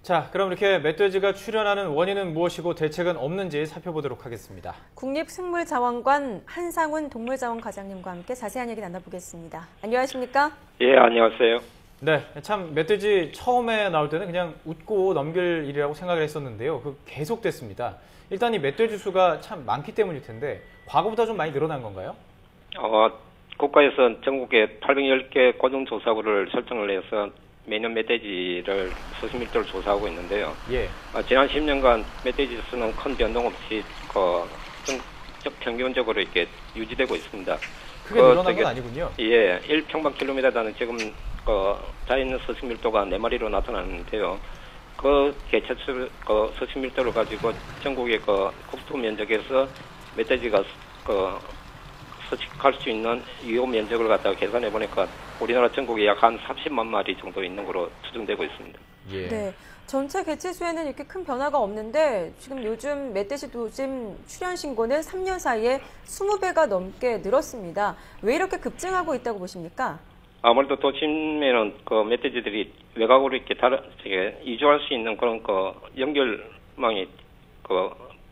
자, 그럼 이렇게 멧돼지가 출현하는 원인은 무엇이고 대책은 없는지 살펴보도록 하겠습니다. 국립생물자원관 한상훈 동물자원과장님과 함께 자세한 얘기 나눠보겠습니다. 안녕하십니까? 예, 안녕하세요. 네, 참 멧돼지 처음에 나올 때는 그냥 웃고 넘길 일이라고 생각을 했었는데요. 그 계속됐습니다. 일단 이 멧돼지 수가 참 많기 때문일 텐데 과거보다 좀 많이 늘어난 건가요? 국가에서 전국에 810개 고정조사구를 설정을 해서 매년 멧돼지를 수십 밀도를 조사하고 있는데요. 예. 지난 10년간 멧돼지 수는 큰 변동 없이 평균적으로 이렇게 유지되고 있습니다. 크게 늘어난 건 아니군요. 예, 1평방킬로미터당 지금 자연의 수십 밀도가 4마리로 나타나는데요. 그 개체수 수십 밀도를 가지고 전국의 국토 면적에서 멧돼지가 서식할 수 있는 유효 면적을 갖다가 계산해 보니까 우리나라 전국에 약 한 30만 마리 정도 있는 것으로 추정되고 있습니다. 예. 네, 전체 개체수에는 이렇게 큰 변화가 없는데 지금 요즘 멧돼지 도심 출현 신고는 3년 사이에 20배가 넘게 늘었습니다. 왜 이렇게 급증하고 있다고 보십니까? 아무래도 도심에는 멧돼지들이 외곽으로 이렇게 이주할 수 있는 그런 연결망이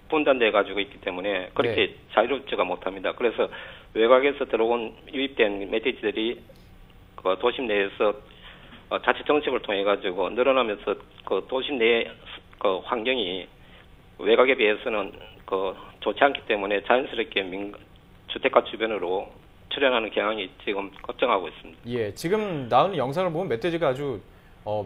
분단돼 가지고 있기 때문에 그렇게 네. 자유롭지가 못합니다. 그래서 외곽에서 들어온 유입된 멧돼지들이 도심 내에서 자치 정책을 통해 가지고 늘어나면서 도심 내의 환경이 외곽에 비해서는 좋지 않기 때문에 자연스럽게 주택가 주변으로 출현하는 경향이 지금 걱정하고 있습니다. 예, 지금 나오는 영상을 보면 멧돼지가 아주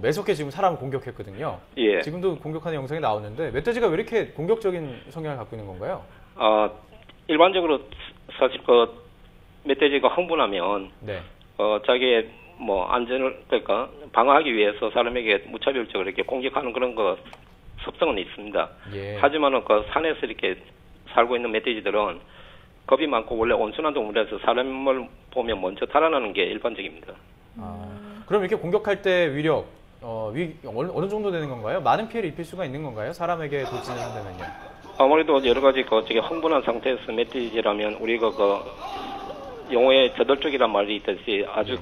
매섭게 지금 사람을 공격했거든요. 예. 지금도 공격하는 영상이 나오는데 멧돼지가 왜 이렇게 공격적인 성향을 갖고 있는 건가요? 일반적으로 사실 멧돼지가 흥분하면 네. 자기의 안전을 방어하기 위해서 사람에게 무차별적으로 이렇게 공격하는 그런 습성은 있습니다. 예. 하지만은 산에서 이렇게 살고 있는 멧돼지들은 겁이 많고 원래 온순한 동물에서 사람을 보면 먼저 달아나는 게 일반적입니다. 그럼 이렇게 공격할 때 위력 어느 정도 되는 건가요? 많은 피해를 입힐 수가 있는 건가요? 사람에게 돌진을 한다면요. 아무래도 여러 가지 흥분한 상태에서 멧돼지라면 우리가 용어에 저돌적이란 말이 있듯이 아주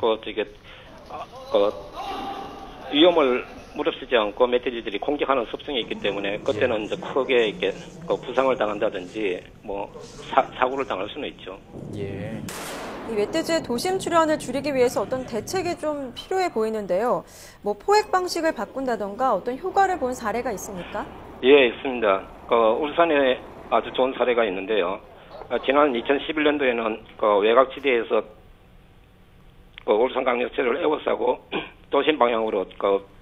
위험을 무릅쓰지 않고 멧돼지들이 공격하는 습성이 있기 때문에 그때는 이제 크게 이렇게 부상을 당한다든지 사고를 당할 수는 있죠. 예. 이 멧돼지의 도심 출현을 줄이기 위해서 어떤 대책이 좀 필요해 보이는데요. 포획 방식을 바꾼다던가 어떤 효과를 본 사례가 있습니까? 예, 있습니다. 울산에 아주 좋은 사례가 있는데요. 지난 2011년도에는 외곽지대에서 울산광역시를 에워싸고 도심 방향으로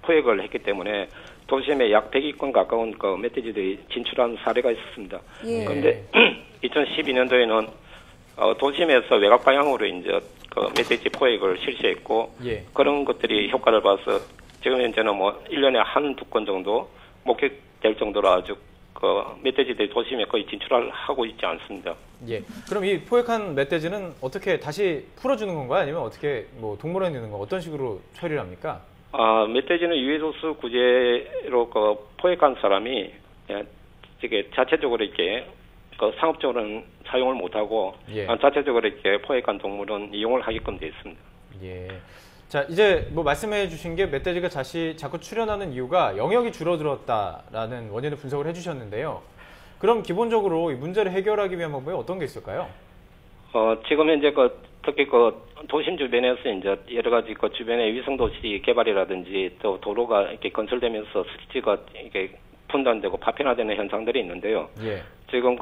포획을 했기 때문에 도심에 약 100위권 가까운 멧돼지들이 진출한 사례가 있었습니다. 예. 그런데 2012년도에는 도심에서 외곽 방향으로 이제 멧돼지 포획을 실시했고 예. 그런 것들이 효과를 봐서 지금 현재는 1년에 한두 건 정도 목격될 정도로 아주 멧돼지들이 도심에 거의 진출을 하고 있지 않습니다. 예. 그럼 이 포획한 멧돼지는 어떻게 다시 풀어주는 건가요? 아니면 어떻게 동물원에 있는 거 어떤 식으로 처리를 합니까? 멧돼지는 유해소수 구제로 포획한 사람이 자체적으로 이렇게 상업적으로는 사용을 못하고 예. 자체적으로 이렇게 포획한 동물은 이용을 하게끔 되어 있습니다. 예. 자, 이제 말씀해 주신 게 멧돼지가 자꾸 출현하는 이유가 영역이 줄어들었다라는 원인을 분석을 해주셨는데요. 그럼 기본적으로 이 문제를 해결하기 위한 방법이 어떤 게 있을까요? 지금 현재 특히 도심 주변에서 이제 여러 가지 주변의 위성 도시 개발이라든지 또 도로가 이렇게 건설되면서 수지가 이게 분단되고 파편화되는 현상들이 있는데요. 예. 지금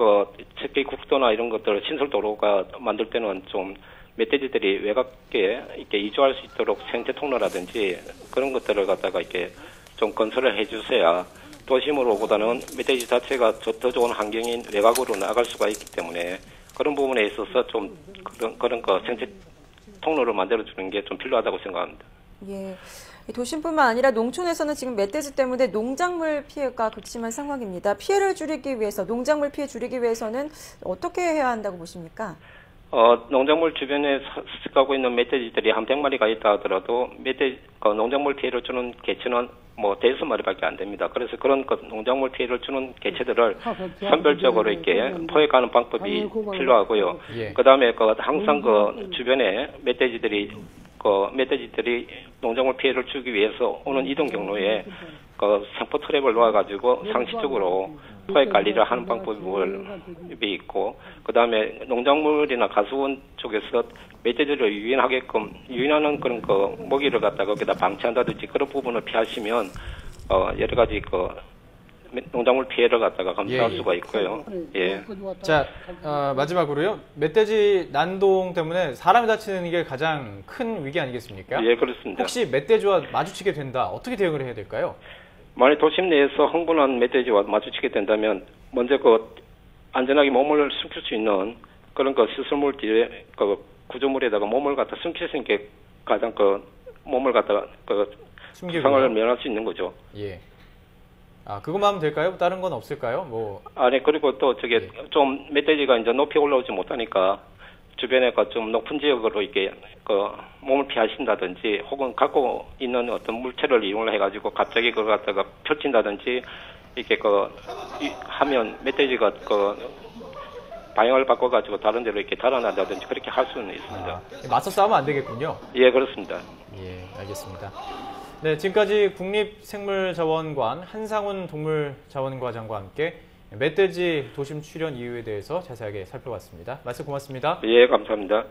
특히 국도나 이런 것들 신설 도로가 만들 때는 좀 멧돼지들이 외곽에 이렇게 이주할 수 있도록 생태 통로라든지 그런 것들을 갖다가 이렇게 좀 건설을 해주셔야 도심으로보다는 멧돼지 자체가 더 좋은 환경인 외곽으로 나갈 수가 있기 때문에 그런 부분에 있어서 좀 그런 생태 통로를 만들어주는 게 좀 필요하다고 생각합니다. 예. 도심뿐만 아니라 농촌에서는 지금 멧돼지 때문에 농작물 피해가 극심한 상황입니다. 피해를 줄이기 위해서, 농작물 피해 줄이기 위해서는 어떻게 해야 한다고 보십니까? 농작물 주변에 서식하고 있는 멧돼지들이 한 100마리가 있다 하더라도 농작물 피해를 주는 개체는 5마리밖에 안 됩니다. 그래서 그런 농작물 피해를 주는 개체들을 선별적으로 이렇게 포획하는 방법이 필요하고요. 예. 그 다음에 항상 주변에 멧돼지들이 그 멧돼지들이 농작물 피해를 주기 위해서 오는 이동 경로에 그 생포 트랩을 놓아가지고 상시적으로 포획 관리를 하는 방법이 있고, 그 다음에 농작물이나 가수원 쪽에서 멧돼지를 유인하는 그런 그 먹이를 갖다가 거기다 방치한다든지 그런 부분을 피하시면 여러 가지 그 농작물 피해를 갖다가 감수할 예. 수가 있고요. 예. 자, 마지막으로요. 멧돼지 난동 때문에 사람이 다치는 게 가장 큰 위기 아니겠습니까? 예, 그렇습니다. 혹시 멧돼지와 마주치게 된다. 어떻게 대응을 해야 될까요? 만약 도심 내에서 흥분한 멧돼지와 마주치게 된다면 먼저 그 안전하게 몸을 숨길 수 있는 그런 그 시설물질에 그 구조물에다가 몸을 갖다 숨길 수 있는 게 가장 그 몸을 갖다가 그 숨기고요. 부상을 면할 수 있는 거죠. 예. 그것만 하면 될까요? 다른 건 없을까요? 뭐 아니, 그리고 또 저게 좀 멧돼지가 이제 높이 올라오지 못하니까 주변에 그 좀 높은 지역으로 이렇게 그 몸을 피하신다든지 혹은 갖고 있는 어떤 물체를 이용을 해가지고 갑자기 그걸 갖다가 펼친다든지 이렇게 하면 멧돼지가 방향을 바꿔가지고 다른 데로 이렇게 달아난다든지 그렇게 할 수는 있습니다. 맞서 싸우면 안 되겠군요. 예, 그렇습니다. 예, 알겠습니다. 네, 지금까지 국립생물자원관 한상훈 동물자원과장과 함께 멧돼지 도심 출현 이유에 대해서 자세하게 살펴봤습니다. 말씀 고맙습니다. 예, 감사합니다.